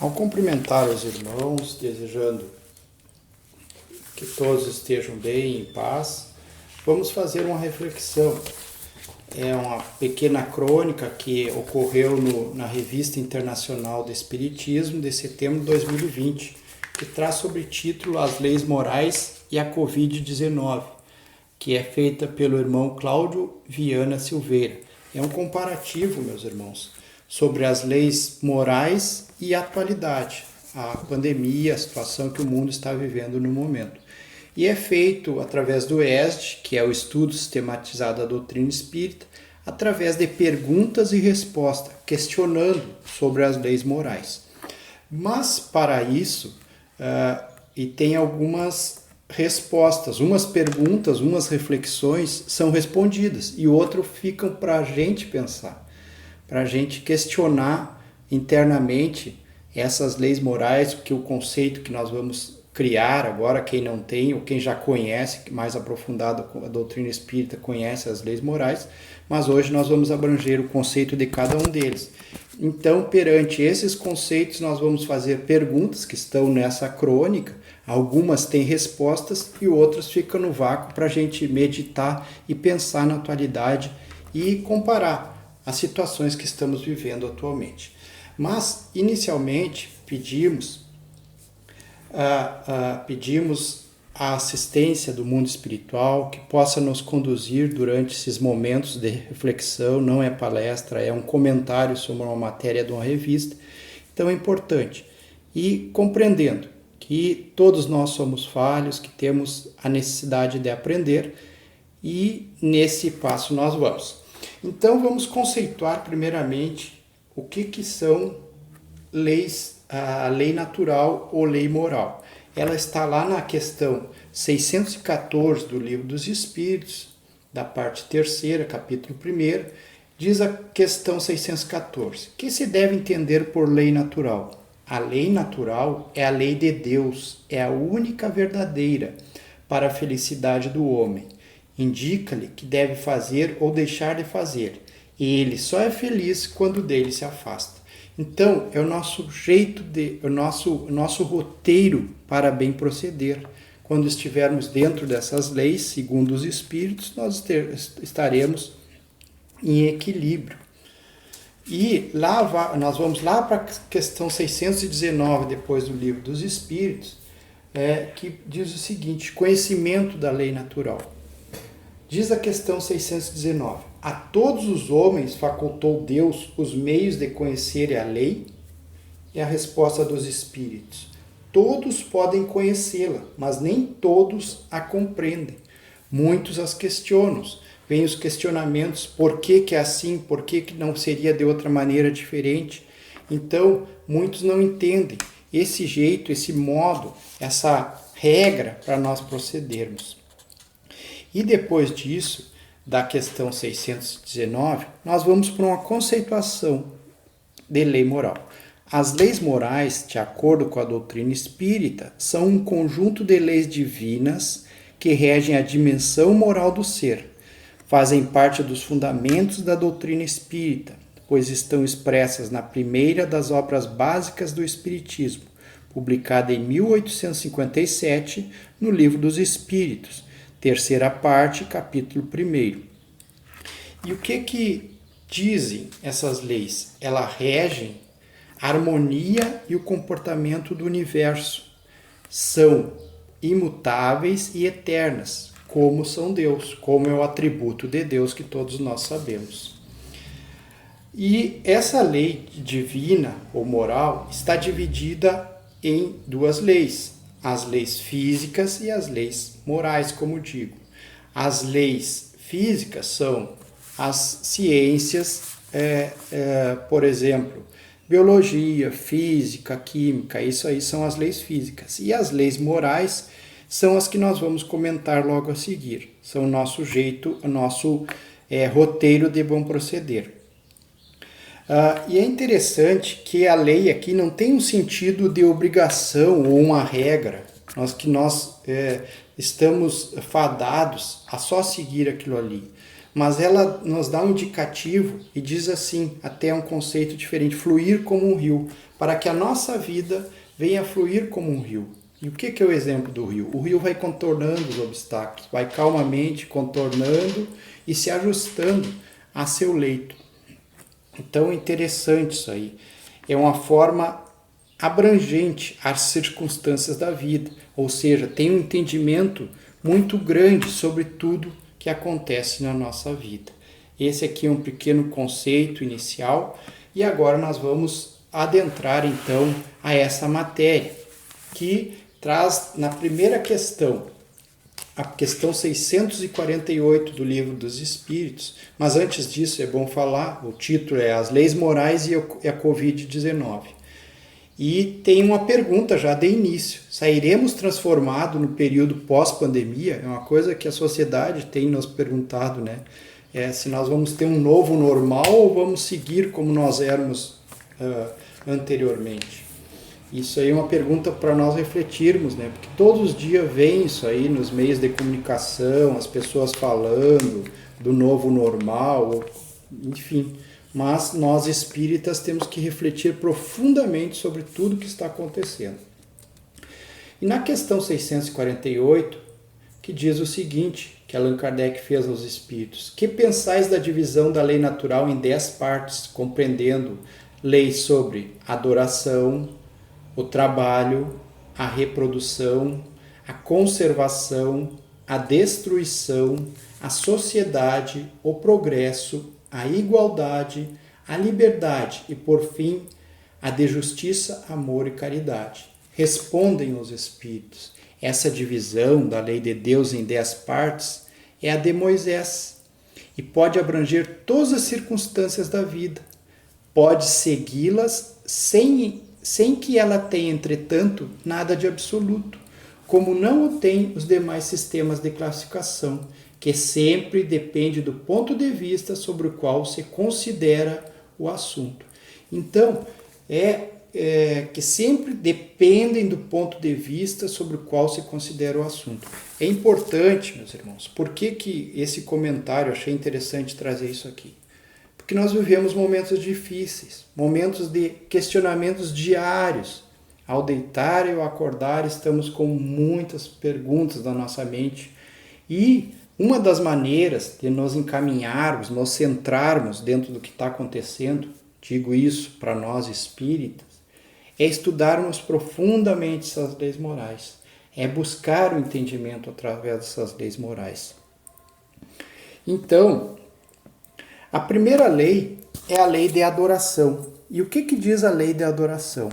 Ao cumprimentar os irmãos, desejando que todos estejam bem, em paz, vamos fazer uma reflexão. É uma pequena crônica que ocorreu na Revista Internacional do Espiritismo de setembro de 2020, que traz sobre título As Leis Morais e a Covid-19, que é feita pelo irmão Cláudio Viana Silveira. É um comparativo, meus irmãos, sobre as leis morais e a atualidade, a pandemia, a situação que o mundo está vivendo no momento. E é feito através do ESD, que é o Estudo Sistematizado da Doutrina Espírita, através de perguntas e respostas, questionando sobre as leis morais. Mas, para isso, e tem algumas respostas, umas perguntas, umas reflexões são respondidas e outras ficam para a gente pensar, para a gente questionar internamente essas leis morais, que o conceito que nós vamos criar agora, quem não tem ou quem já conhece, mais aprofundado a doutrina espírita, conhece as leis morais, mas hoje nós vamos abranger o conceito de cada um deles. Então, perante esses conceitos, nós vamos fazer perguntas que estão nessa crônica, algumas têm respostas e outras ficam no vácuo para a gente meditar e pensar na atualidade e comparar as situações que estamos vivendo atualmente. Mas, inicialmente, pedimos a assistência do mundo espiritual que possa nos conduzir durante esses momentos de reflexão. Não é palestra, é um comentário sobre uma matéria de uma revista. Então é importante. E compreendendo que todos nós somos falhos, que temos a necessidade de aprender, e nesse passo nós vamos. Então vamos conceituar primeiramente o que são leis, a lei natural ou lei moral. Ela está lá na questão 614 do Livro dos Espíritos, da parte 3ª, capítulo 1º, diz a questão 614. O que se deve entender por lei natural? A lei natural é a lei de Deus, é a única verdadeira para a felicidade do homem. Indica-lhe que deve fazer ou deixar de fazer, e ele só é feliz quando dele se afasta. Então, é o nosso jeito, o nosso roteiro para bem proceder. Quando estivermos dentro dessas leis, segundo os Espíritos, nós estaremos em equilíbrio. E nós vamos lá para a questão 619, depois do Livro dos Espíritos, que diz o seguinte: conhecimento da lei natural. Diz a questão 619, a todos os homens facultou Deus os meios de conhecerem a lei? E a resposta dos Espíritos, todos podem conhecê-la, mas nem todos a compreendem. Muitos as questionam, vêm os questionamentos, por que é assim, por que não seria de outra maneira diferente? Então, muitos não entendem esse jeito, esse modo, essa regra para nós procedermos. E depois disso, da questão 619, nós vamos para uma conceituação de lei moral. As leis morais, de acordo com a doutrina espírita, são um conjunto de leis divinas que regem a dimensão moral do ser. Fazem parte dos fundamentos da doutrina espírita, pois estão expressas na primeira das obras básicas do Espiritismo, publicada em 1857 no Livro dos Espíritos, 3ª parte, capítulo 1º. E o que dizem essas leis? Elas regem a harmonia e o comportamento do universo. São imutáveis e eternas, como são Deus, como é o atributo de Deus que todos nós sabemos. E essa lei divina ou moral está dividida em duas leis: as leis físicas e as leis morais, como digo. As leis físicas são as ciências, por exemplo, biologia, física, química, isso aí são as leis físicas. E as leis morais são as que nós vamos comentar logo a seguir. São o nosso jeito, o nosso roteiro de bom proceder. E é interessante que a lei aqui não tem um sentido de obrigação ou uma regra, nós estamos fadados a só seguir aquilo ali. Mas ela nos dá um indicativo e diz assim, até um conceito diferente, fluir como um rio. para que a nossa vida venha fluir como um rio. E o que é o exemplo do rio? O rio vai contornando os obstáculos, vai calmamente contornando e se ajustando a seu leito. Então é interessante isso aí. É uma forma abrangente às circunstâncias da vida, ou seja, tem um entendimento muito grande sobre tudo que acontece na nossa vida. Esse aqui é um pequeno conceito inicial e agora nós vamos adentrar então a essa matéria que traz na primeira questão, a questão 648 do Livro dos Espíritos, mas antes disso é bom falar, o título é As Leis Morais e a Covid-19. E tem uma pergunta já de início, sairemos transformados no período pós-pandemia? É uma coisa que a sociedade tem nos perguntado, né? Se nós vamos ter um novo normal ou vamos seguir como nós éramos anteriormente. Isso aí é uma pergunta para nós refletirmos, né? Porque todos os dias vem isso aí nos meios de comunicação, as pessoas falando do novo normal, enfim. Mas nós espíritas temos que refletir profundamente sobre tudo que está acontecendo. E na questão 648, que diz o seguinte, que Allan Kardec fez aos espíritos: que pensais da divisão da lei natural em 10 partes, compreendendo leis sobre adoração, o trabalho, a reprodução, a conservação, a destruição, a sociedade, o progresso, a igualdade, a liberdade e, por fim, a de justiça, amor e caridade. Respondem os espíritos: essa divisão da lei de Deus em 10 partes é a de Moisés e pode abranger todas as circunstâncias da vida. Pode segui-las sem que ela tenha, entretanto, nada de absoluto, como não o têm os demais sistemas de classificação, que sempre depende do ponto de vista sobre o qual se considera o assunto. Então, que sempre dependem do ponto de vista sobre o qual se considera o assunto. É importante, meus irmãos, por que esse comentário, achei interessante trazer isso aqui? Porque nós vivemos momentos difíceis, momentos de questionamentos diários. Ao deitar e ao acordar, estamos com muitas perguntas na nossa mente. E uma das maneiras de nos encaminharmos, nos centrarmos dentro do que está acontecendo, digo isso para nós espíritas, é estudarmos profundamente essas leis morais. É buscar o entendimento através dessas leis morais. Então, a primeira lei é a lei de adoração. E o que diz a lei de adoração?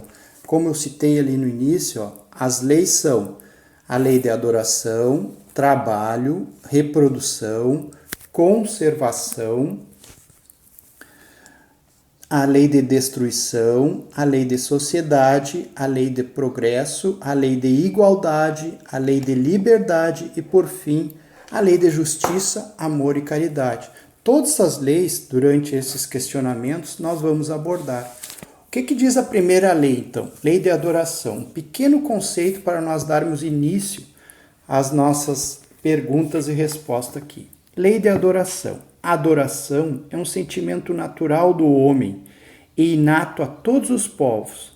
Como eu citei ali no início, as leis são a lei de adoração, trabalho, reprodução, conservação, a lei de destruição, a lei de sociedade, a lei de progresso, a lei de igualdade, a lei de liberdade e, por fim, a lei de justiça, amor e caridade. Todas essas leis, durante esses questionamentos, nós vamos abordar. O que diz a primeira lei, então? Lei de adoração. Um pequeno conceito para nós darmos início às nossas perguntas e respostas aqui. Lei de adoração. A adoração é um sentimento natural do homem e inato a todos os povos.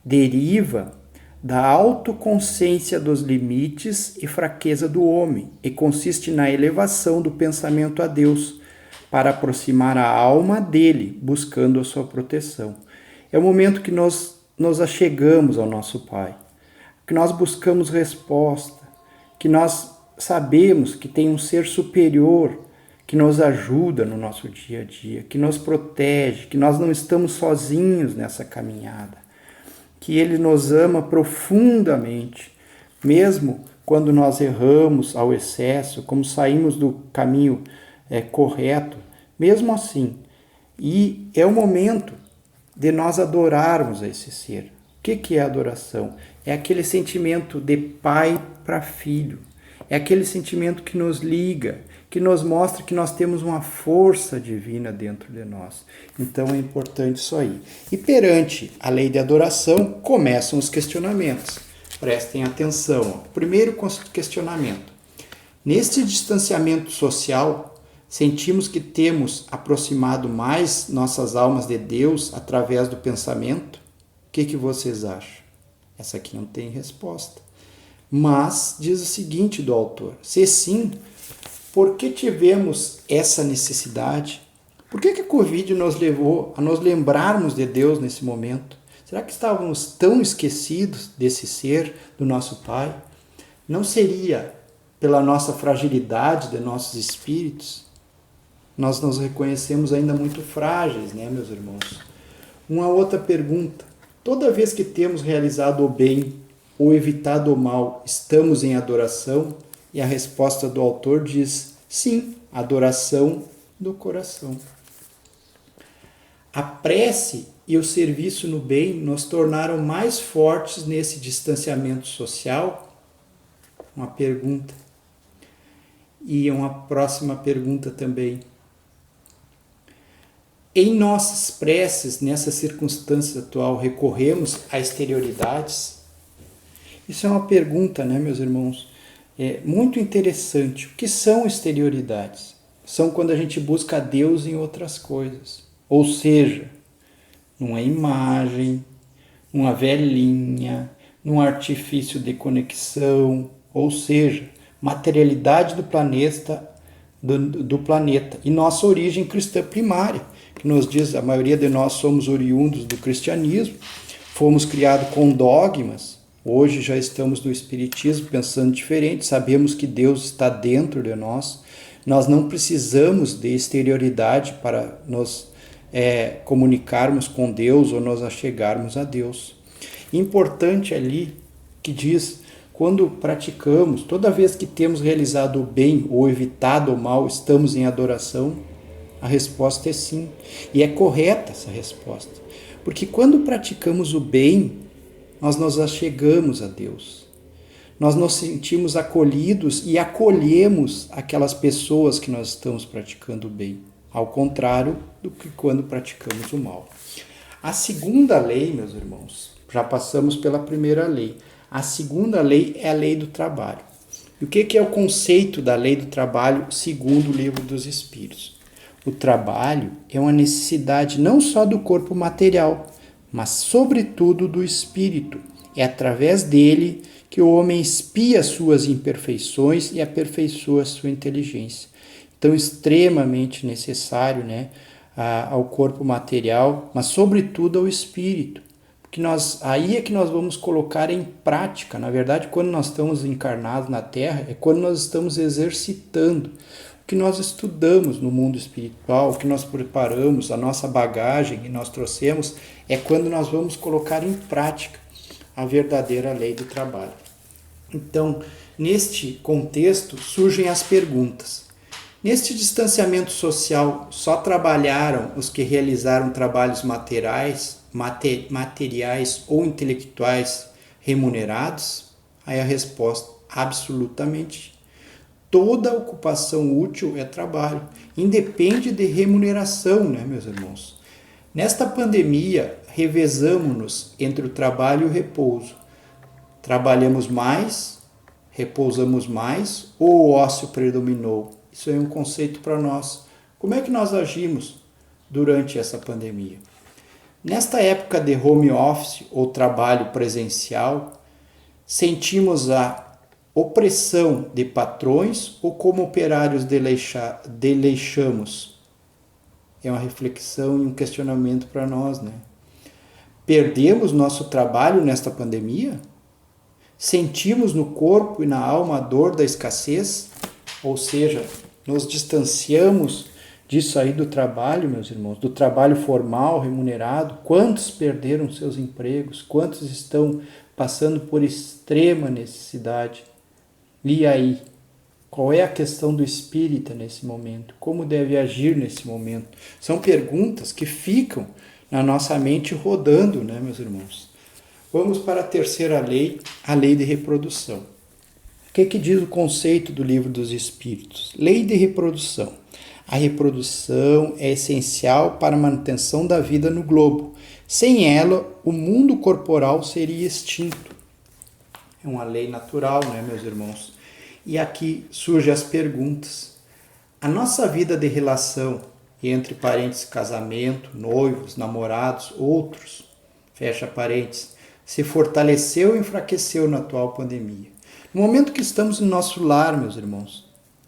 Deriva da autoconsciência dos limites e fraqueza do homem e consiste na elevação do pensamento a Deus para aproximar a alma dele, buscando a sua proteção. É o momento que nós nos achegamos ao nosso Pai, que nós buscamos resposta, que nós sabemos que tem um ser superior que nos ajuda no nosso dia a dia, que nos protege, que nós não estamos sozinhos nessa caminhada, que Ele nos ama profundamente, mesmo quando nós erramos ao excesso, como saímos do caminho correto, mesmo assim. E é o momento de nós adorarmos esse ser. O que é adoração? É aquele sentimento de pai para filho. É aquele sentimento que nos liga, que nos mostra que nós temos uma força divina dentro de nós. Então é importante isso aí. E perante a lei de adoração, começam os questionamentos. Prestem atenção. Primeiro questionamento. Neste distanciamento social, sentimos que temos aproximado mais nossas almas de Deus através do pensamento? que vocês acham? Essa aqui não tem resposta. Mas diz o seguinte do autor: se sim, por que tivemos essa necessidade? Por que a Covid nos levou a nos lembrarmos de Deus nesse momento? Será que estávamos tão esquecidos desse ser, do nosso Pai? Não seria pela nossa fragilidade de nossos espíritos? Nós nos reconhecemos ainda muito frágeis, né, meus irmãos? Uma outra pergunta: toda vez que temos realizado o bem ou evitado o mal, estamos em adoração? E a resposta do autor diz: sim, adoração do coração. A prece e o serviço no bem nos tornaram mais fortes nesse distanciamento social? Uma pergunta. E uma próxima pergunta também. Em nossas preces, nessa circunstância atual, recorremos a exterioridades? Isso é uma pergunta, né, meus irmãos? É muito interessante. O que são exterioridades? São quando a gente busca a Deus em outras coisas. Ou seja, numa imagem, numa velhinha, num artifício de conexão, ou seja, materialidade do planeta e nossa origem cristã primária, que nos diz a maioria de nós somos oriundos do cristianismo, fomos criados com dogmas. Hoje já estamos no espiritismo pensando diferente, sabemos que Deus está dentro de nós. Nós não precisamos de exterioridade para nos comunicarmos com Deus ou nos achegarmos a Deus. Importante ali que diz: quando praticamos, toda vez que temos realizado o bem ou evitado o mal, estamos em adoração? A resposta é sim. E é correta essa resposta. Porque quando praticamos o bem, nós nos achegamos a Deus. Nós nos sentimos acolhidos e acolhemos aquelas pessoas que nós estamos praticando o bem. Ao contrário do que quando praticamos o mal. A segunda lei, meus irmãos, já passamos pela primeira lei. A segunda lei é a lei do trabalho. E o que é o conceito da lei do trabalho segundo o Livro dos Espíritos? O trabalho é uma necessidade não só do corpo material, mas sobretudo do espírito. É através dele que o homem expia suas imperfeições e aperfeiçoa sua inteligência. Então, extremamente necessário, né, ao corpo material, mas sobretudo ao espírito. Porque aí é que nós vamos colocar em prática. Na verdade, quando nós estamos encarnados na Terra, é quando nós estamos exercitando o que nós estudamos no mundo espiritual, o que nós preparamos, a nossa bagagem que nós trouxemos, é quando nós vamos colocar em prática a verdadeira lei do trabalho. Então, neste contexto, surgem as perguntas. Neste distanciamento social, só trabalharam os que realizaram trabalhos materiais ou intelectuais remunerados? Aí a resposta: absolutamente. Toda ocupação útil é trabalho, independe de remuneração, né, meus irmãos? Nesta pandemia, revezamos-nos entre o trabalho e o repouso. Trabalhamos mais, repousamos mais, ou o ócio predominou? Isso é um conceito para nós. Como é que nós agimos durante essa pandemia? Nesta época de home office ou trabalho presencial, sentimos a opressão de patrões ou como operários desleixamos? É uma reflexão e um questionamento para nós, né? Perdemos nosso trabalho nesta pandemia? Sentimos no corpo e na alma a dor da escassez? Ou seja, nos distanciamos disso aí do trabalho, meus irmãos, do trabalho formal, remunerado. Quantos perderam seus empregos? Quantos estão passando por extrema necessidade? E aí? Qual é a questão do espírita nesse momento? Como deve agir nesse momento? São perguntas que ficam na nossa mente rodando, né, meus irmãos? Vamos para a terceira lei, a lei de reprodução. O que diz o conceito do Livro dos Espíritos? Lei de reprodução. A reprodução é essencial para a manutenção da vida no globo. Sem ela, o mundo corporal seria extinto. É uma lei natural, né, meus irmãos? E aqui surgem as perguntas. A nossa vida de relação entre parentes, casamento, noivos, namorados, outros, fecha parênteses, se fortaleceu ou enfraqueceu na atual pandemia. No momento que estamos no nosso lar, meus irmãos,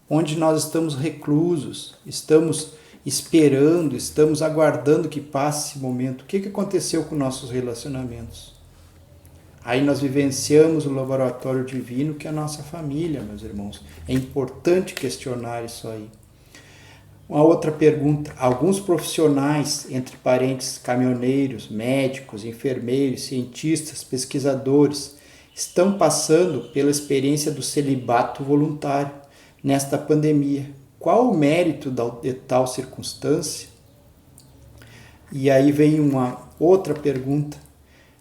onde nós estamos reclusos, estamos esperando, estamos aguardando que passe esse momento, o que aconteceu com nossos relacionamentos? Aí nós vivenciamos o laboratório divino que é a nossa família, meus irmãos. É importante questionar isso aí. Uma outra pergunta. Alguns profissionais, entre parênteses, caminhoneiros, médicos, enfermeiros, cientistas, pesquisadores, estão passando pela experiência do celibato voluntário nesta pandemia. Qual o mérito de tal circunstância? E aí vem uma outra pergunta.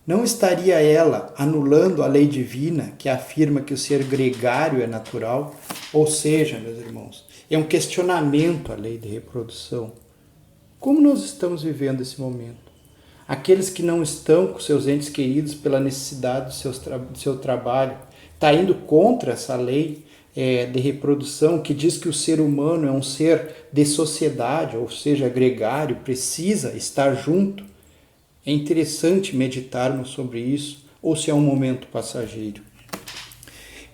Não estaria ela anulando a lei divina que afirma que o ser gregário é natural? Ou seja, meus irmãos, é um questionamento à lei de reprodução. Como nós estamos vivendo esse momento? Aqueles que não estão com seus entes queridos pela necessidade do seu trabalho, está indo contra essa lei de reprodução que diz que o ser humano é um ser de sociedade, ou seja, gregário, precisa estar junto. É interessante meditarmos sobre isso, ou se é um momento passageiro.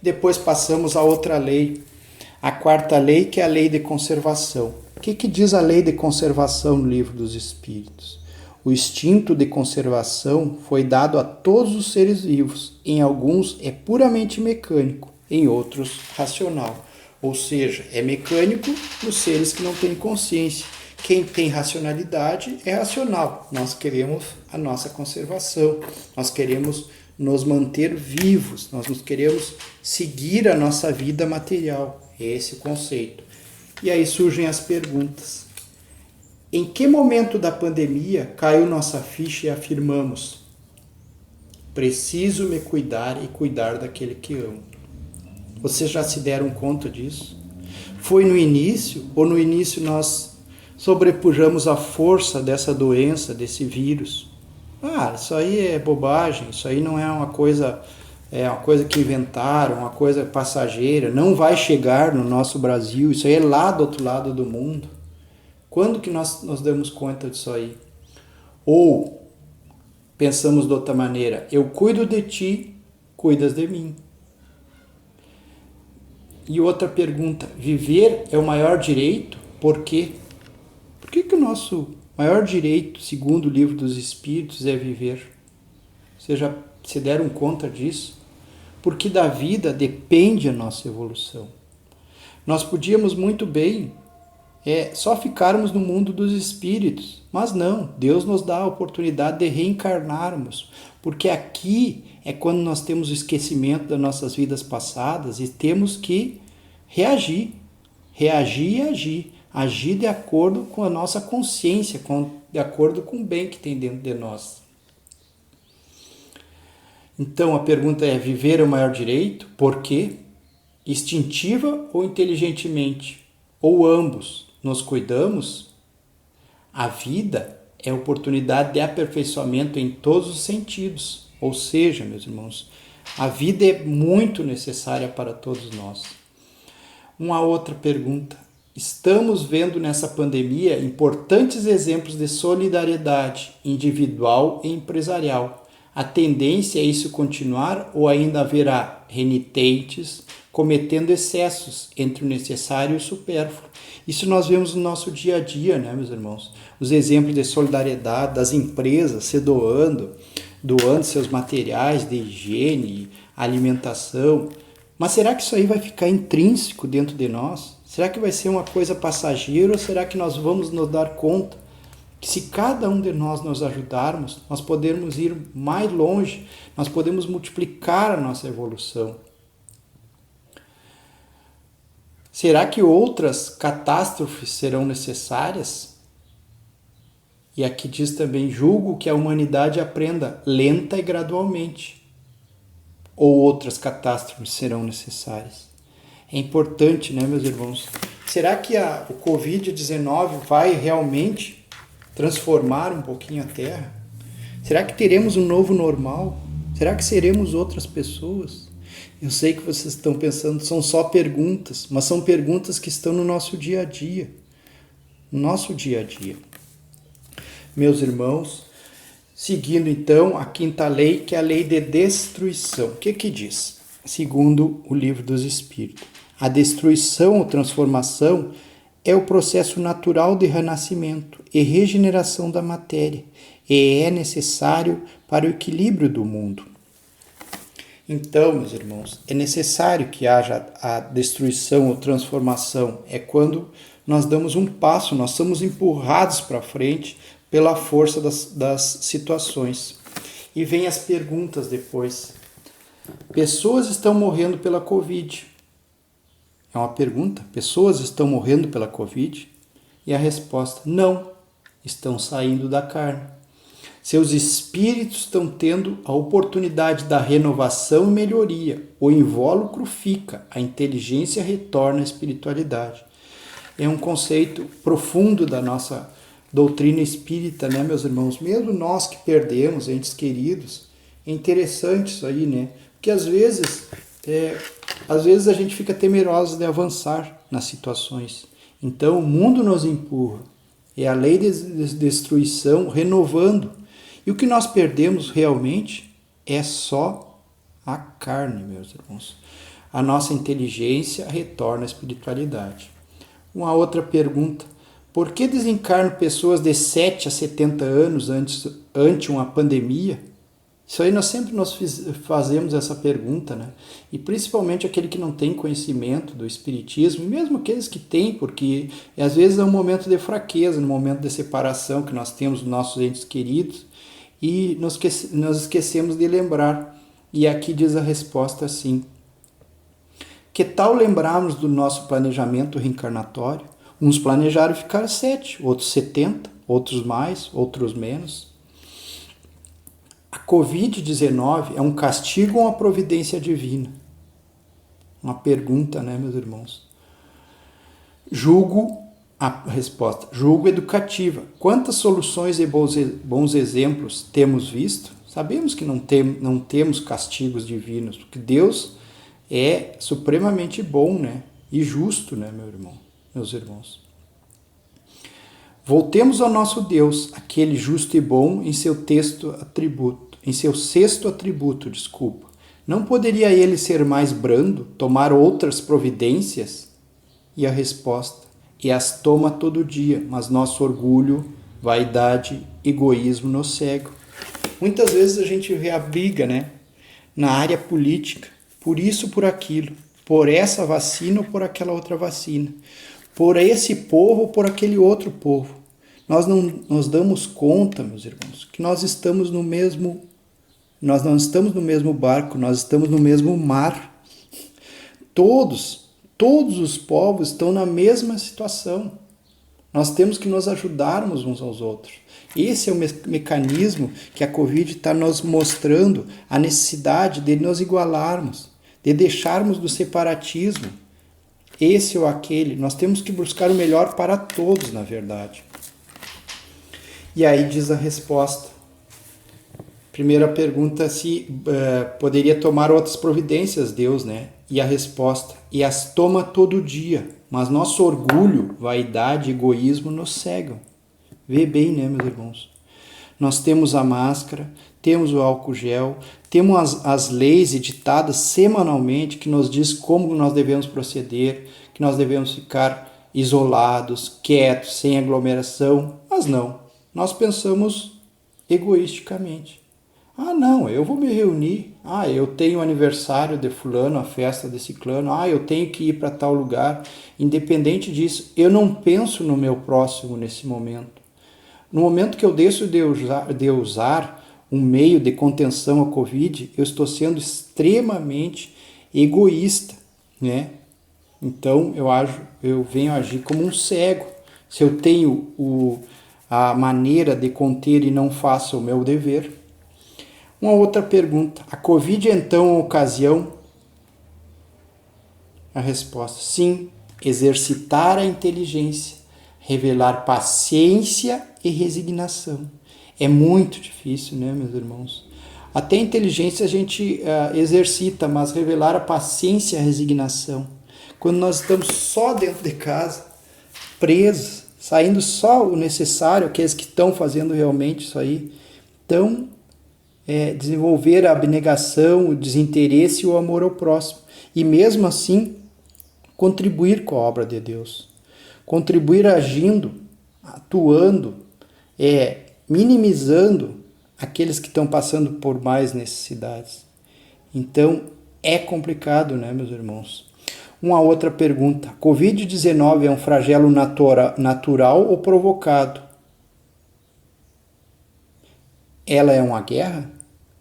Depois passamos a outra lei, a quarta lei, que é a lei de conservação. O que diz a lei de conservação no Livro dos Espíritos? O instinto de conservação foi dado a todos os seres vivos. Em alguns é puramente mecânico, em outros racional. Ou seja, é mecânico nos seres que não têm consciência. Quem tem racionalidade é racional. Nós queremos a nossa conservação, nós queremos nos manter vivos, nós queremos seguir a nossa vida material. É esse o conceito. E aí surgem as perguntas. Em que momento da pandemia caiu nossa ficha e afirmamos: preciso me cuidar e cuidar daquele que amo? Vocês já se deram conta disso? Foi no início ou no início nós sobrepujamos a força dessa doença, desse vírus? Isso aí é bobagem, isso aí não é uma coisa que inventaram, uma coisa passageira, não vai chegar no nosso Brasil, isso aí é lá do outro lado do mundo. Quando que nós damos conta disso aí? Ou pensamos de outra maneira: eu cuido de ti, cuidas de mim. E outra pergunta: viver é o maior direito? Por quê? Por que o nosso maior direito, segundo o Livro dos Espíritos, é viver? Vocês já se deram conta disso? Porque da vida depende a nossa evolução. Nós podíamos muito bem só ficarmos no mundo dos espíritos, mas não, Deus nos dá a oportunidade de reencarnarmos, porque aqui é quando nós temos o esquecimento das nossas vidas passadas e temos que reagir e agir de acordo com a nossa consciência, de acordo com o bem que tem dentro de nós. Então a pergunta é: viver é o maior direito? Por quê? Instintiva ou inteligentemente? Ou ambos? Nos cuidamos? A vida é oportunidade de aperfeiçoamento em todos os sentidos. Ou seja, meus irmãos, a vida é muito necessária para todos nós. Uma outra pergunta: estamos vendo nessa pandemia importantes exemplos de solidariedade individual e empresarial. A tendência é isso continuar ou ainda haverá renitentes cometendo excessos entre o necessário e o supérfluo? Isso nós vemos no nosso dia a dia, né, meus irmãos? Os exemplos de solidariedade das empresas se doando seus materiais de higiene, alimentação. Mas será que isso aí vai ficar intrínseco dentro de nós? Será que vai ser uma coisa passageira ou será que nós vamos nos dar conta que se cada um de nós nos ajudarmos, nós podemos ir mais longe, nós podemos multiplicar a nossa evolução? Será que outras catástrofes serão necessárias? E aqui diz também: julgo que a humanidade aprenda lenta e gradualmente. Ou outras catástrofes serão necessárias? É importante, né, meus irmãos? Será que o Covid-19 vai realmente transformar um pouquinho a Terra? Será que teremos um novo normal? Será que seremos outras pessoas? Eu sei que vocês estão pensando, são só perguntas, mas são perguntas que estão no nosso dia a dia. No nosso dia a dia. Meus irmãos, Seguindo então a quinta lei, que é a lei de destruição. O que diz? Segundo o Livro dos Espíritos, a destruição ou transformação é o processo natural de renascimento e regeneração da matéria e é necessário para o equilíbrio do mundo. Então, meus irmãos, é necessário que haja a destruição ou transformação. É quando nós damos um passo, nós somos empurrados para frente pela força das situações. E vem as perguntas depois. Pessoas estão morrendo pela Covid. É uma pergunta. Pessoas estão morrendo pela Covid? E a resposta, não. Estão saindo da carne. Seus espíritos estão tendo a oportunidade da renovação e melhoria. O invólucro fica, a inteligência retorna à espiritualidade. É um conceito profundo da nossa doutrina espírita, né, meus irmãos? Mesmo nós que perdemos entes queridos, é interessante isso aí, né? Porque às vezes a gente fica temeroso de avançar nas situações. Então o mundo nos empurra. É a lei de destruição renovando. E o que nós perdemos realmente é só a carne, meus irmãos. A nossa inteligência retorna à espiritualidade. Uma outra pergunta. Por que desencarnam pessoas de 7 a 70 anos ante uma pandemia? Isso aí nós sempre fazemos essa pergunta, né? E principalmente aquele que não tem conhecimento do espiritismo, e mesmo aqueles que têm, porque às vezes é um momento de fraqueza, um momento de separação que nós temos dos nossos entes queridos, e nós esquecemos de lembrar. E aqui diz a resposta assim: que tal lembrarmos do nosso planejamento reencarnatório? Uns planejaram ficar 7, outros 70, outros mais, outros menos. A Covid-19 é um castigo ou uma providência divina? Uma pergunta, né, meus irmãos? A resposta, julgo educativa. Quantas soluções e bons exemplos temos visto? Sabemos que não temos castigos divinos, porque Deus é supremamente bom, né? E justo, né, meus irmãos? Voltemos ao nosso Deus, aquele justo e bom em seu sexto atributo, Não poderia ele ser mais brando, tomar outras providências? E a resposta, e as toma todo dia, mas nosso orgulho, vaidade, egoísmo nos cegam. Muitas vezes a gente vê a briga, né, na área política, por isso, por aquilo, por essa vacina ou por aquela outra vacina, por esse povo ou por aquele outro povo. Nós não nos damos conta, meus irmãos, que nós não estamos no mesmo barco, nós estamos no mesmo mar. Todos os povos estão na mesma situação. Nós temos que nos ajudarmos uns aos outros. Esse é o mecanismo que a Covid está nos mostrando, a necessidade de nos igualarmos, de deixarmos do separatismo, esse ou aquele. Nós temos que buscar o melhor para todos, na verdade. E aí diz a resposta. Primeira pergunta, se poderia tomar outras providências, Deus, né? E a resposta, e as toma todo dia, mas nosso orgulho, vaidade, egoísmo nos cegam. Vê bem, né, meus irmãos? Nós temos a máscara, temos o álcool gel, temos as leis editadas semanalmente que nos diz como nós devemos proceder, que nós devemos ficar isolados, quietos, sem aglomeração, mas não. Nós pensamos egoisticamente. Ah, não, eu vou me reunir. Ah, eu tenho aniversário de fulano, a festa de ciclano. Ah, eu tenho que ir para tal lugar. Independente disso, eu não penso no meu próximo nesse momento. No momento que eu deixo de usar um meio de contenção à Covid, eu estou extremamente egoísta, né? Então, eu venho agir como um cego. Se eu tenho a maneira de conter e não faço o meu dever. Uma outra pergunta. A Covid é então uma ocasião? A resposta, sim. Exercitar a inteligência, revelar paciência e resignação. É muito difícil, né, meus irmãos? Até a inteligência a gente exercita, mas revelar a paciência e a resignação. Quando nós estamos só dentro de casa, presos, saindo só o necessário, aqueles que estão fazendo realmente isso aí, Então, desenvolver a abnegação, o desinteresse e o amor ao próximo. E mesmo assim, contribuir com a obra de Deus. Contribuir agindo, atuando, minimizando aqueles que estão passando por mais necessidades. Então, é complicado, né, meus irmãos? Uma outra pergunta. Covid-19 é um flagelo natural ou provocado? Ela é uma guerra?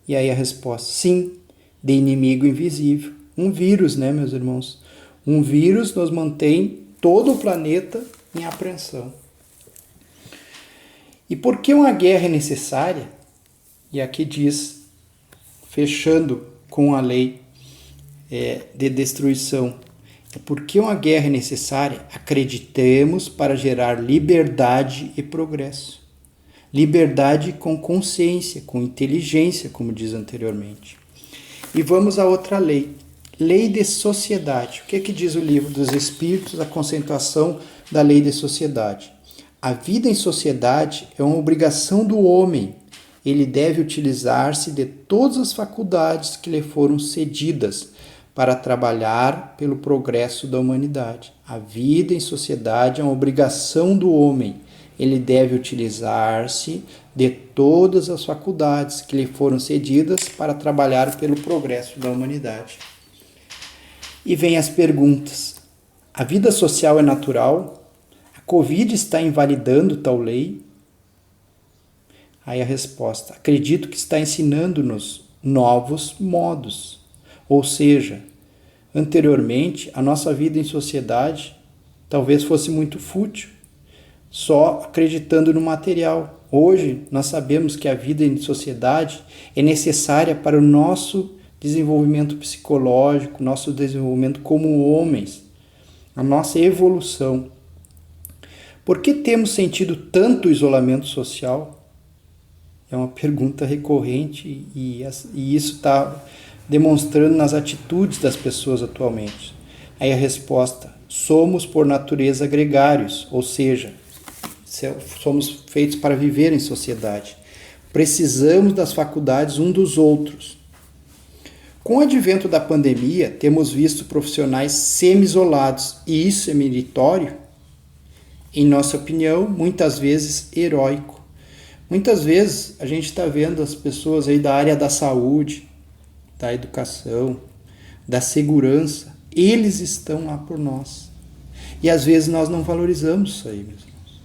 E aí a resposta, sim, de inimigo invisível. Um vírus, né, meus irmãos? Um vírus nos mantém todo o planeta em apreensão. E por que uma guerra é necessária? E aqui diz, fechando com a lei de destruição, por que uma guerra é necessária? Acreditemos para gerar liberdade e progresso. Liberdade com consciência, com inteligência, como diz anteriormente. E vamos a outra lei. Lei de sociedade. O que diz o Livro dos Espíritos, a conceituação da lei de sociedade? A vida em sociedade é uma obrigação do homem. Ele deve utilizar-se de todas as faculdades que lhe foram cedidas para trabalhar pelo progresso da humanidade. A vida em sociedade é uma obrigação do homem. Ele deve utilizar-se de todas as faculdades que lhe foram cedidas para trabalhar pelo progresso da humanidade. E vem as perguntas. A vida social é natural? A Covid está invalidando tal lei? Aí a resposta. Acredito que está ensinando-nos novos modos. Ou seja, anteriormente, a nossa vida em sociedade talvez fosse muito fútil, só acreditando no material. Hoje, nós sabemos que a vida em sociedade é necessária para o nosso desenvolvimento psicológico, nosso desenvolvimento como homens, a nossa evolução. Por que temos sentido tanto isolamento social? É uma pergunta recorrente e isso está demonstrando nas atitudes das pessoas atualmente. Aí a resposta, somos por natureza gregários, ou seja, somos feitos para viver em sociedade. Precisamos das faculdades um dos outros. Com o advento da pandemia, temos visto profissionais semi-isolados, e isso é meritório? Em nossa opinião, muitas vezes heróico. Muitas vezes a gente está vendo as pessoas aí da área da saúde, da educação, da segurança, eles estão lá por nós. E às vezes nós não valorizamos isso aí, meus irmãos.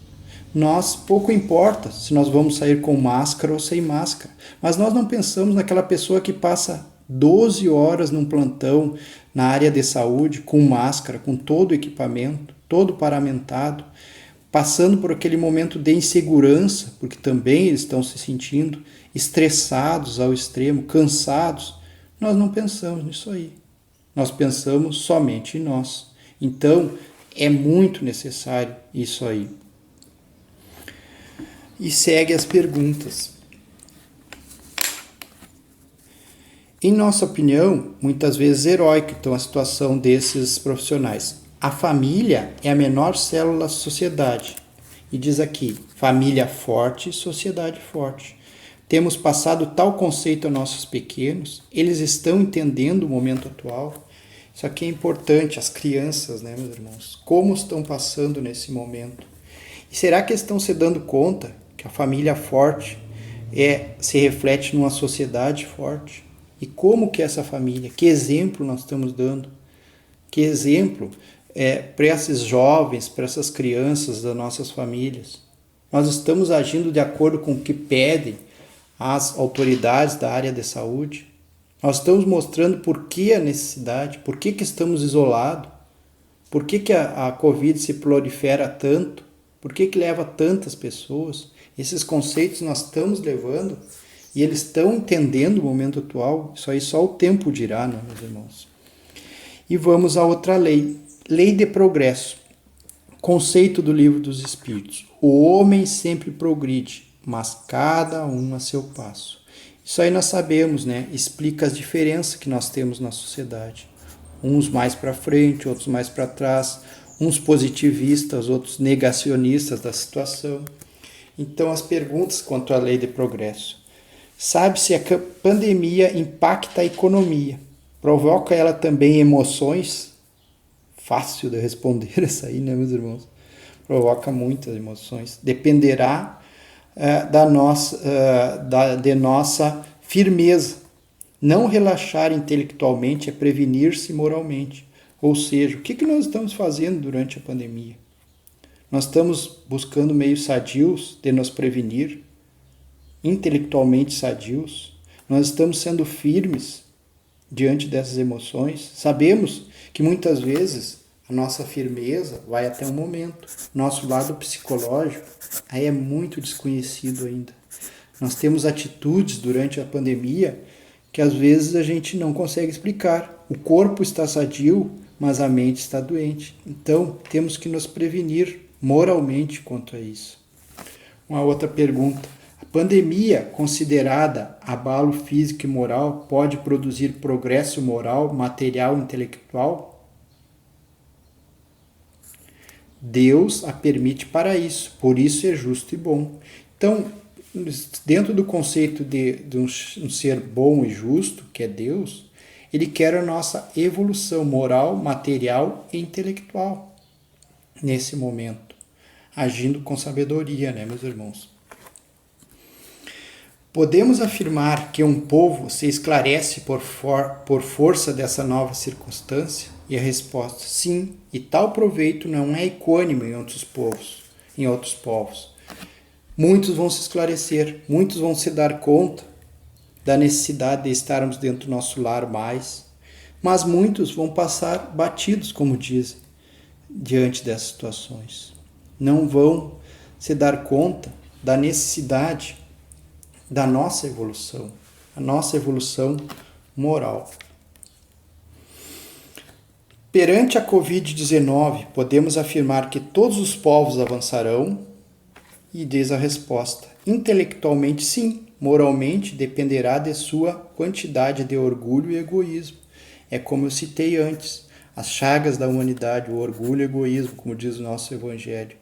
Nós, pouco importa se nós vamos sair com máscara ou sem máscara, mas nós não pensamos naquela pessoa que passa 12 horas num plantão na área de saúde, com máscara, com todo o equipamento, todo paramentado, passando por aquele momento de insegurança, porque também eles estão se sentindo estressados ao extremo, cansados. Nós não pensamos nisso aí. Nós pensamos somente em nós. Então, é muito necessário isso aí. E segue as perguntas. Em nossa opinião, muitas vezes heróica então a situação desses profissionais. A família é a menor célula da sociedade. E diz aqui, família forte, sociedade forte. Temos passado tal conceito a nossos pequenos, eles estão entendendo o momento atual. Isso aqui é importante, as crianças, né, meus irmãos? Como estão passando nesse momento? E será que estão se dando conta que a família forte se reflete numa sociedade forte? E como que essa família, que exemplo nós estamos dando? Que exemplo para esses jovens, para essas crianças das nossas famílias? Nós estamos agindo de acordo com o que pedem as autoridades da área de saúde? Nós estamos mostrando por que a necessidade, por que estamos isolados, por que a Covid se prolifera tanto, por que leva tantas pessoas? Esses conceitos nós estamos levando e eles estão entendendo o momento atual. Isso aí só o tempo dirá, né, meus irmãos? E vamos a outra lei. Lei de progresso. Conceito do Livro dos Espíritos. O homem sempre progride, mas cada um a seu passo. Isso aí nós sabemos, né? Explica as diferenças que nós temos na sociedade. Uns mais para frente, outros mais para trás. Uns positivistas, outros negacionistas da situação. Então, as perguntas quanto à lei de progresso. Sabe se a pandemia impacta a economia. Provoca ela também emoções? Fácil de responder essa aí, né, meus irmãos? Provoca muitas emoções. Dependerá de nossa firmeza. Não relaxar intelectualmente é prevenir-se moralmente. Ou seja, o que nós estamos fazendo durante a pandemia? Nós estamos buscando meios sadios de nos prevenir, intelectualmente sadios. Nós estamos sendo firmes diante dessas emoções. Sabemos que muitas vezes a nossa firmeza vai até um momento. Nosso lado psicológico aí é muito desconhecido ainda. Nós temos atitudes durante a pandemia que às vezes a gente não consegue explicar. O corpo está sadio, mas a mente está doente. Então, temos que nos prevenir moralmente quanto a isso. Uma outra pergunta. A pandemia, considerada abalo físico e moral, pode produzir progresso moral, material e intelectual? Deus a permite para isso, por isso é justo e bom. Então, dentro do conceito de um ser bom e justo, que é Deus, ele quer a nossa evolução moral, material e intelectual nesse momento, agindo com sabedoria, né, meus irmãos? Podemos afirmar que um povo se esclarece por força dessa nova circunstância? E a resposta, sim, e tal proveito não é equânime em outros povos. Muitos vão se esclarecer, muitos vão se dar conta da necessidade de estarmos dentro do nosso lar mais, mas muitos vão passar batidos, como dizem, diante dessas situações. Não vão se dar conta da necessidade da nossa evolução, a nossa evolução moral. Perante a Covid-19, podemos afirmar que todos os povos avançarão? E diz a resposta, intelectualmente sim, moralmente dependerá de sua quantidade de orgulho e egoísmo. É como eu citei antes, as chagas da humanidade, o orgulho e o egoísmo, como diz o nosso Evangelho.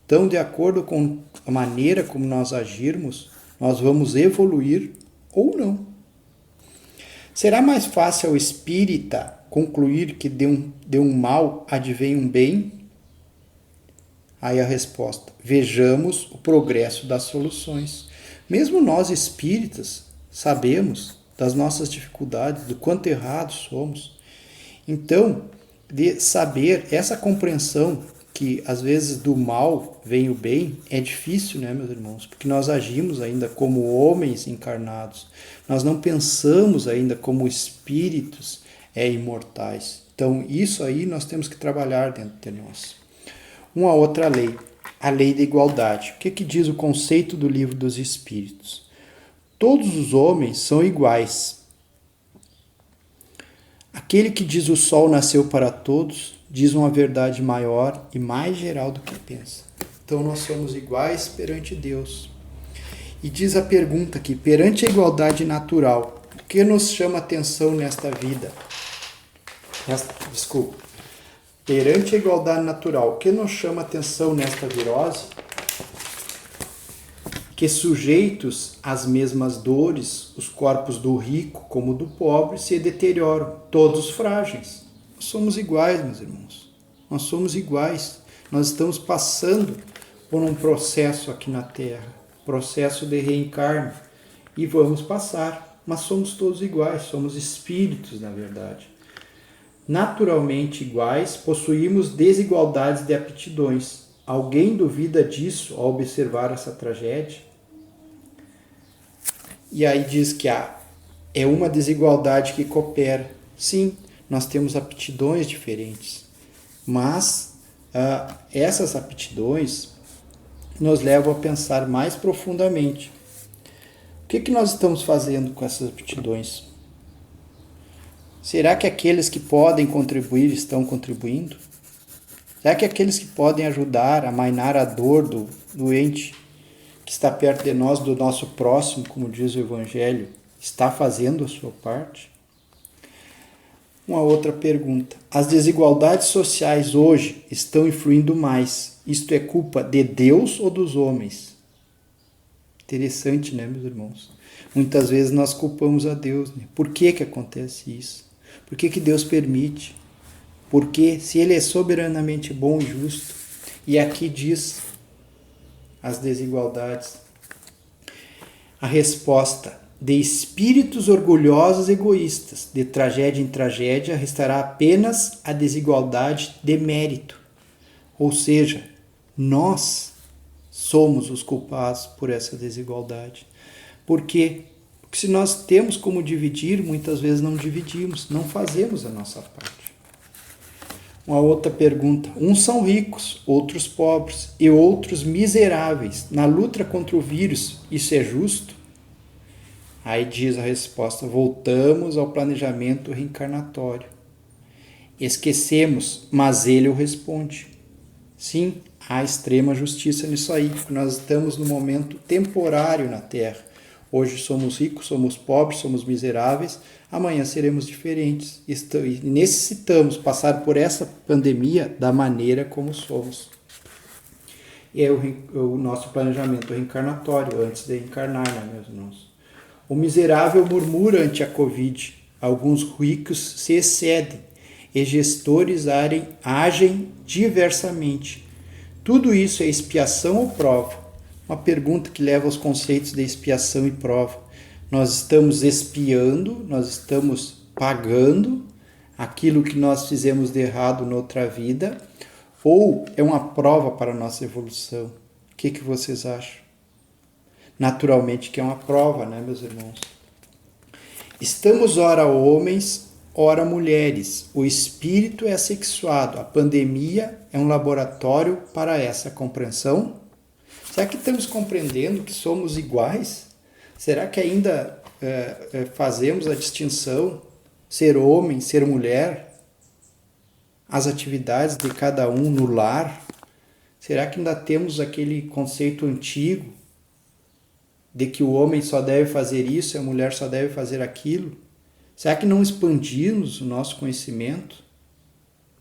Então, de acordo com a maneira como nós agirmos, nós vamos evoluir ou não. Será mais fácil ao espírita concluir que de um mal advém um bem? Aí a resposta, vejamos o progresso das soluções. Mesmo nós espíritas sabemos das nossas dificuldades, do quanto errados somos. Então, de saber essa compreensão que às vezes do mal vem o bem, é difícil, né, meus irmãos? Porque nós agimos ainda como homens encarnados. Nós não pensamos ainda como espíritos imortais. Então, isso aí nós temos que trabalhar dentro de nós. Uma outra lei, a lei da igualdade. O que diz o conceito do Livro dos Espíritos? Todos os homens são iguais. Aquele que diz o sol nasceu para todos, diz uma verdade maior e mais geral do que pensa. Então nós somos iguais perante Deus. E diz a pergunta aqui, perante a igualdade natural, o que nos chama atenção nesta vida? Perante a igualdade natural, o que nos chama atenção nesta virose? Que sujeitos às mesmas dores, os corpos do rico como do pobre se deterioram, todos frágeis. Nós somos iguais, meus irmãos. Nós somos iguais. Nós estamos passando por um processo aqui na Terra, processo de reencarne, e vamos passar, mas somos todos iguais, somos espíritos, na verdade. Naturalmente iguais, possuímos desigualdades de aptidões. Alguém duvida disso ao observar essa tragédia? E aí diz que é uma desigualdade que coopera. Sim, nós temos aptidões diferentes, mas essas aptidões nos levam a pensar mais profundamente. O que nós estamos fazendo com essas aptidões? Será que aqueles que podem contribuir estão contribuindo? Será que aqueles que podem ajudar a amainar a dor do doente que está perto de nós, do nosso próximo, como diz o Evangelho, está fazendo a sua parte? Uma outra pergunta. As desigualdades sociais hoje estão influindo mais. Isto é culpa de Deus ou dos homens? Interessante, né, meus irmãos? Muitas vezes nós culpamos a Deus, né? Por que que acontece isso? Por que que Deus permite? Porque se Ele é soberanamente bom e justo, e aqui diz as desigualdades, a resposta: de espíritos orgulhosos e egoístas, de tragédia em tragédia, restará apenas a desigualdade de mérito. Ou seja, nós somos os culpados por essa desigualdade. Por quê? Porque se nós temos como dividir, muitas vezes não dividimos, não fazemos a nossa parte. Uma outra pergunta. Uns são ricos, outros pobres e outros miseráveis. Na luta contra o vírus, isso é justo? Aí diz a resposta: voltamos ao planejamento reencarnatório. Esquecemos, mas ele o responde. Sim, há extrema justiça nisso aí, porque nós estamos no momento temporário na Terra. Hoje somos ricos, somos pobres, somos miseráveis, amanhã seremos diferentes. E necessitamos passar por essa pandemia da maneira como somos. E é o nosso planejamento reencarnatório, antes de encarnar, né, meus irmãos? O miserável murmura ante a Covid. Alguns ricos se excedem e gestores agem diversamente. Tudo isso é expiação ou prova? Uma pergunta que leva aos conceitos de expiação e prova. Nós estamos expiando, nós estamos pagando aquilo que nós fizemos de errado noutra vida, ou é uma prova para a nossa evolução? O que vocês acham? Naturalmente que é uma prova, né, meus irmãos? Estamos ora homens, ora mulheres. O espírito é assexuado. A pandemia é um laboratório para essa compreensão? Será que estamos compreendendo que somos iguais? Será que ainda fazemos a distinção ser homem, ser mulher? As atividades de cada um no lar? Será que ainda temos aquele conceito antigo de que o homem só deve fazer isso e a mulher só deve fazer aquilo? Será que não expandimos o nosso conhecimento?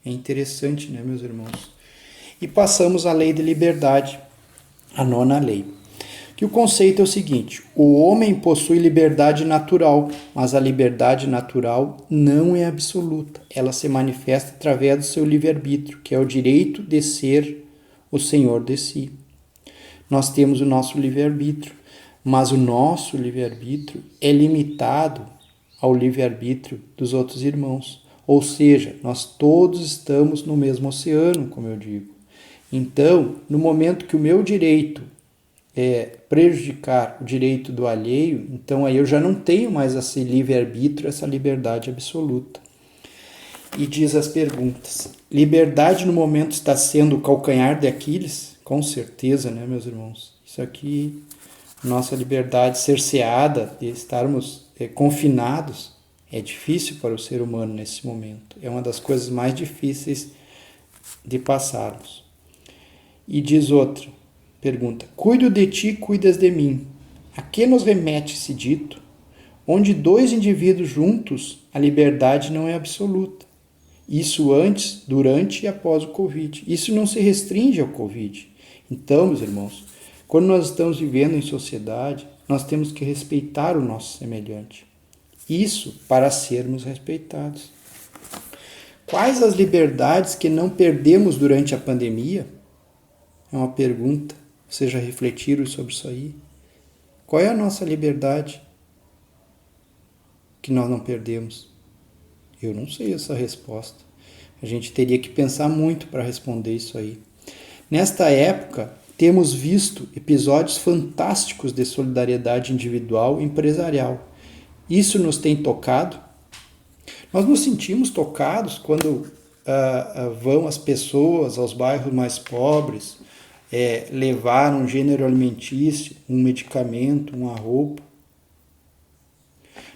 É interessante, né, meus irmãos? E passamos à lei de liberdade, a nona lei. Que o conceito é o seguinte: o homem possui liberdade natural, mas a liberdade natural não é absoluta. Ela se manifesta através do seu livre-arbítrio, que é o direito de ser o senhor de si. Nós temos o nosso livre-arbítrio, mas o nosso livre-arbítrio é limitado ao livre-arbítrio dos outros irmãos. Ou seja, nós todos estamos no mesmo oceano, como eu digo. Então, no momento que o meu direito é prejudicar o direito do alheio, então aí eu já não tenho mais esse livre-arbítrio, essa liberdade absoluta. E diz as perguntas: liberdade no momento está sendo o calcanhar de Aquiles? Com certeza, né, meus irmãos? Isso aqui, nossa liberdade cerceada, de estarmos confinados, é difícil para o ser humano nesse momento. É uma das coisas mais difíceis de passarmos. E diz outra pergunta: cuido de ti, cuidas de mim. A que nos remete esse dito? Onde dois indivíduos juntos, a liberdade não é absoluta. Isso antes, durante e após o Covid. Isso não se restringe ao Covid. Então, meus irmãos, quando nós estamos vivendo em sociedade, nós temos que respeitar o nosso semelhante. Isso para sermos respeitados. Quais as liberdades que não perdemos durante a pandemia? É uma pergunta. Vocês já refletiram sobre isso aí? Qual é a nossa liberdade que nós não perdemos? Eu não sei essa resposta. A gente teria que pensar muito para responder isso aí. Nesta época, temos visto episódios fantásticos de solidariedade individual e empresarial. Isso nos tem tocado. Nós nos sentimos tocados quando vão as pessoas aos bairros mais pobres, levar um gênero alimentício, um medicamento, uma roupa.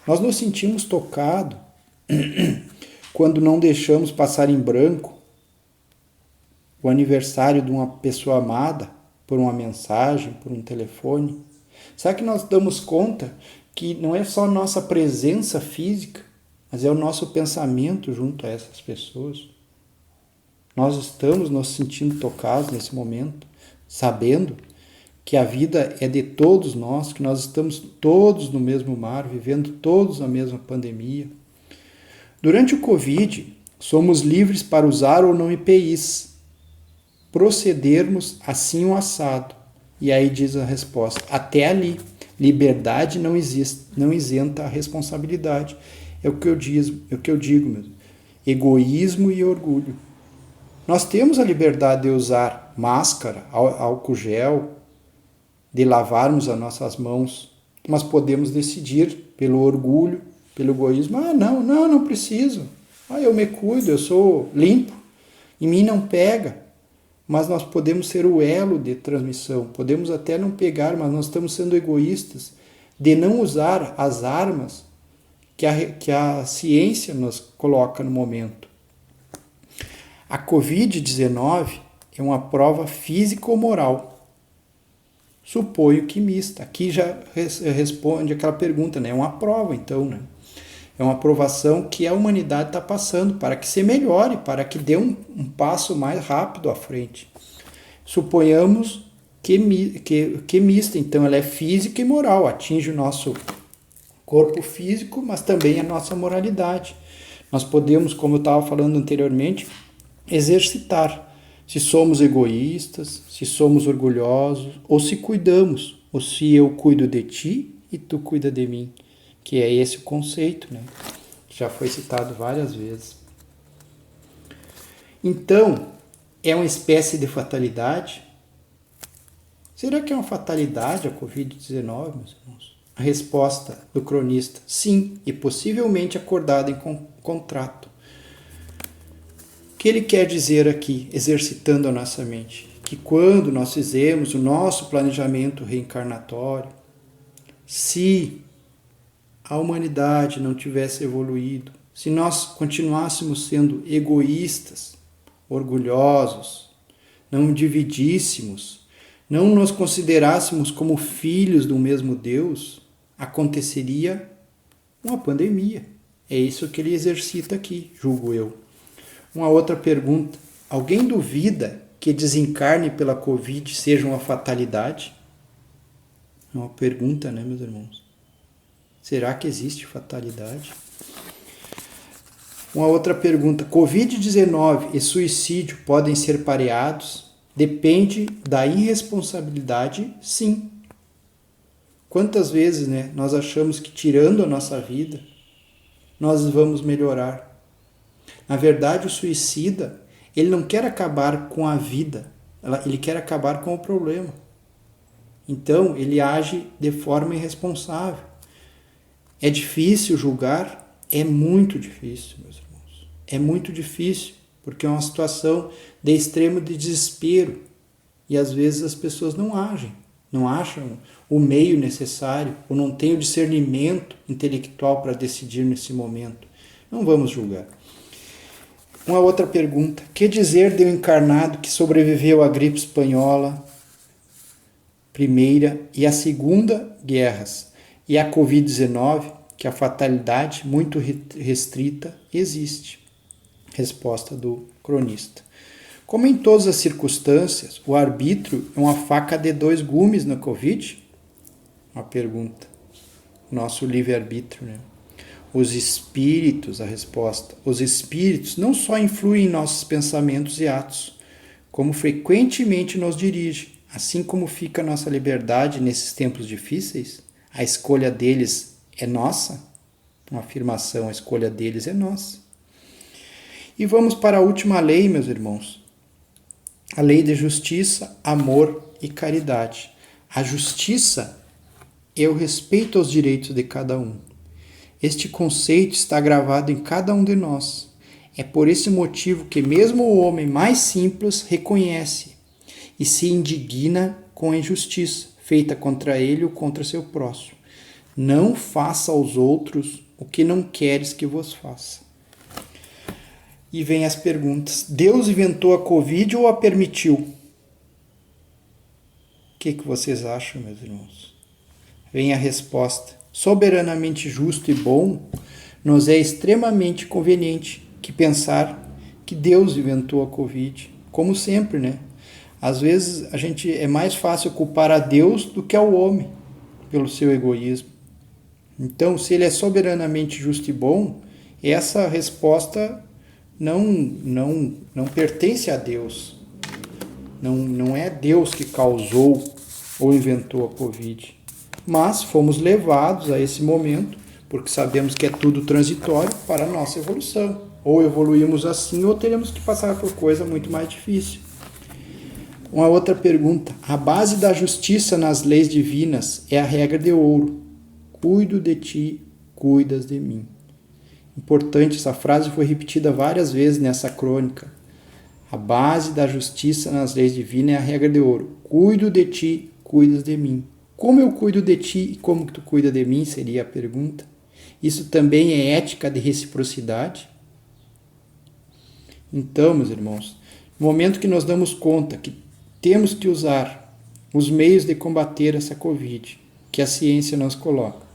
Nós nos sentimos tocados quando não deixamos passar em branco o aniversário de uma pessoa amada por uma mensagem, por um telefone. Será que nós damos conta que não é só nossa presença física, mas é o nosso pensamento junto a essas pessoas? Nós estamos nos sentindo tocados nesse momento, sabendo que a vida é de todos nós, que nós estamos todos no mesmo mar, vivendo todos a mesma pandemia. Durante o Covid, somos livres para usar ou não IPIs, procedermos assim o assado. E aí diz a resposta, até ali, liberdade não existe, não isenta a responsabilidade. É o que eu digo mesmo. Egoísmo e orgulho. Nós temos a liberdade de usar máscara, álcool gel, de lavarmos as nossas mãos, mas podemos decidir pelo orgulho, pelo egoísmo, não preciso. Eu me cuido, eu sou limpo, em mim não pega. Mas nós podemos ser o elo de transmissão, podemos até não pegar, mas nós estamos sendo egoístas de não usar as armas que a ciência nos coloca no momento. A Covid-19 é uma prova físico-moral. Suponho que mista. Aqui já responde aquela pergunta, né? É uma prova, então, né? É uma provação que a humanidade está passando para que se melhore, para que dê um passo mais rápido à frente. Suponhamos que mista, então ela é física e moral, atinge o nosso corpo físico, mas também a nossa moralidade. Nós podemos, como eu estava falando anteriormente, exercitar. Se somos egoístas, se somos orgulhosos, ou se cuidamos, ou se eu cuido de ti e tu cuida de mim. Que é esse o conceito, né? Que já foi citado várias vezes. Então, é uma espécie de fatalidade? Será que é uma fatalidade a Covid-19, meus irmãos? A resposta do cronista, sim, e possivelmente acordada em contrato. O que ele quer dizer aqui, exercitando a nossa mente? Que quando nós fizemos o nosso planejamento reencarnatório, se a humanidade não tivesse evoluído, se nós continuássemos sendo egoístas, orgulhosos, não dividíssemos, não nos considerássemos como filhos do mesmo Deus, aconteceria uma pandemia. É isso que ele exercita aqui, julgo eu. Uma outra pergunta. Alguém duvida que desencarne pela Covid seja uma fatalidade? É uma pergunta, né, meus irmãos? Será que existe fatalidade? Uma outra pergunta. Covid-19 e suicídio podem ser pareados? Depende da irresponsabilidade, sim. Quantas vezes, né, nós achamos que tirando a nossa vida, nós vamos melhorar. Na verdade, o suicida, ele não quer acabar com a vida, ele quer acabar com o problema. Então, ele age de forma irresponsável. É difícil julgar? É muito difícil, meus irmãos. É muito difícil, porque é uma situação de extremo desespero. E às vezes as pessoas não agem, não acham o meio necessário, ou não têm o discernimento intelectual para decidir nesse momento. Não vamos julgar. Uma outra pergunta. Que dizer de um encarnado que sobreviveu à gripe espanhola, primeira e a segunda guerras, e a Covid-19, que a fatalidade muito restrita existe? Resposta do cronista. Como em todas as circunstâncias, o arbítrio é uma faca de dois gumes na Covid? Uma pergunta. Nosso livre-arbítrio, né? Os espíritos, a resposta. Os espíritos não só influem em nossos pensamentos e atos, como frequentemente nos dirigem. Assim como fica a nossa liberdade nesses tempos difíceis, a escolha deles é nossa. Uma afirmação, a escolha deles é nossa. E vamos para a última lei, meus irmãos. A lei de justiça, amor e caridade. A justiça é o respeito aos direitos de cada um. Este conceito está gravado em cada um de nós. É por esse motivo que mesmo o homem mais simples reconhece e se indigna com a injustiça feita contra ele ou contra seu próximo. Não faça aos outros o que não queres que vos faça. E vem as perguntas. Deus inventou a Covid ou a permitiu? O que vocês acham, meus irmãos? Vem a resposta. Soberanamente justo e bom, nos é extremamente conveniente que pensar que Deus inventou a Covid. Como sempre, né? Às vezes é mais fácil culpar a Deus do que ao homem pelo seu egoísmo. Então, se ele é soberanamente justo e bom, essa resposta não pertence a Deus. Não é Deus que causou ou inventou a Covid. Mas fomos levados a esse momento, porque sabemos que é tudo transitório, para a nossa evolução. Ou evoluímos assim, ou teremos que passar por coisa muito mais difícil. Uma outra pergunta. A base da justiça nas leis divinas é a regra de ouro. Cuido de ti, cuidas de mim. Importante, essa frase foi repetida várias vezes nessa crônica. A base da justiça nas leis divinas é a regra de ouro. Cuido de ti, cuidas de mim. Como eu cuido de ti e como tu cuida de mim, seria a pergunta. Isso também é ética de reciprocidade? Então, meus irmãos, no momento que nós damos conta que temos que usar os meios de combater essa Covid, que a ciência nos coloca,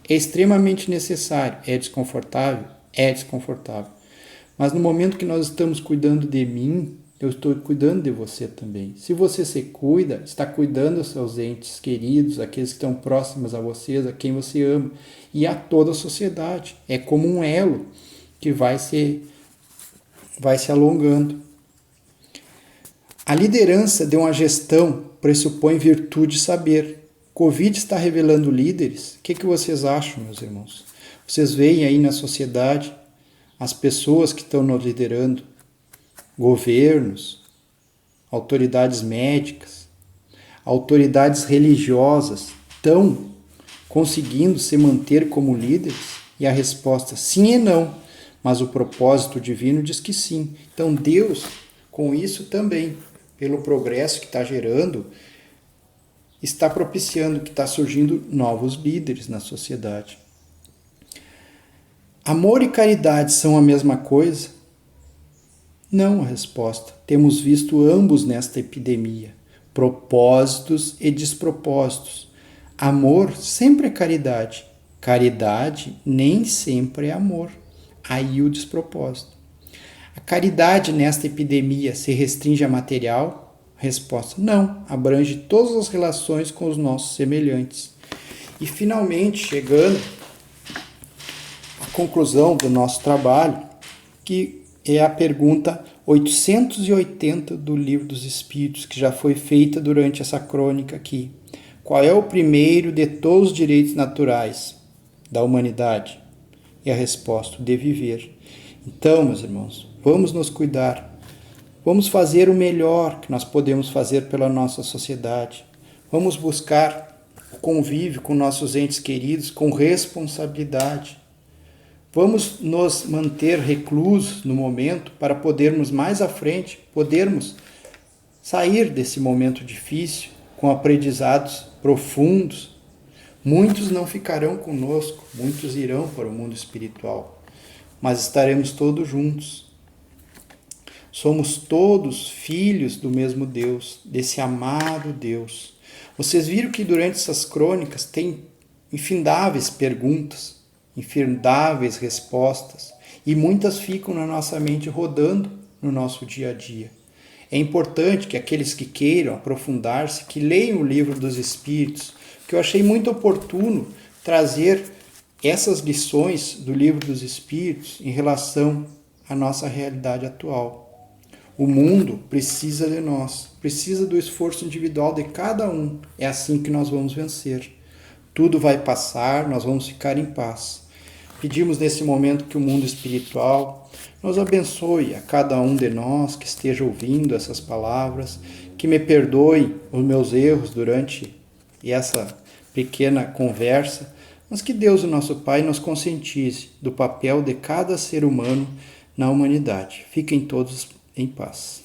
é extremamente necessário. É desconfortável? É desconfortável. Mas no momento que nós estamos cuidando de mim, eu estou cuidando de você também. Se você se cuida, está cuidando dos seus entes queridos, aqueles que estão próximos a vocês, a quem você ama, e a toda a sociedade. É como um elo que vai se alongando. A liderança de uma gestão pressupõe virtude e saber. Covid está revelando líderes. O que vocês acham, meus irmãos? Vocês veem aí na sociedade as pessoas que estão nos liderando, governos, autoridades médicas, autoridades religiosas, estão conseguindo se manter como líderes? E a resposta sim e não, mas o propósito divino diz que sim. Então Deus, com isso também, pelo progresso que está gerando, está propiciando que está surgindo novos líderes na sociedade. Amor e caridade são a mesma coisa? Não, a resposta. Temos visto ambos nesta epidemia, propósitos e despropósitos. Amor sempre é caridade. Caridade nem sempre é amor. Aí o despropósito. A caridade nesta epidemia se restringe a material? Resposta: não, abrange todas as relações com os nossos semelhantes. E finalmente, chegando à conclusão do nosso trabalho, que é a pergunta 880 do Livro dos Espíritos, que já foi feita durante essa crônica aqui. Qual é o primeiro de todos os direitos naturais da humanidade? E a resposta: de viver. Então, meus irmãos, vamos nos cuidar. Vamos fazer o melhor que nós podemos fazer pela nossa sociedade. Vamos buscar o convívio com nossos entes queridos com responsabilidade. Vamos nos manter reclusos no momento para podermos mais à frente, podermos sair desse momento difícil com aprendizados profundos. Muitos não ficarão conosco, muitos irão para o mundo espiritual, mas estaremos todos juntos. Somos todos filhos do mesmo Deus, desse amado Deus. Vocês viram que durante essas crônicas tem infindáveis perguntas, infindáveis respostas, e muitas ficam na nossa mente rodando no nosso dia a dia. É importante que aqueles que queiram aprofundar-se, que leiam o Livro dos Espíritos, que eu achei muito oportuno trazer essas lições do Livro dos Espíritos em relação à nossa realidade atual. O mundo precisa de nós, precisa do esforço individual de cada um. É assim que nós vamos vencer. Tudo vai passar, nós vamos ficar em paz. Pedimos nesse momento que o mundo espiritual nos abençoe a cada um de nós que esteja ouvindo essas palavras, que me perdoe os meus erros durante essa pequena conversa, mas que Deus, o nosso Pai, nos conscientize do papel de cada ser humano na humanidade. Fiquem todos em paz.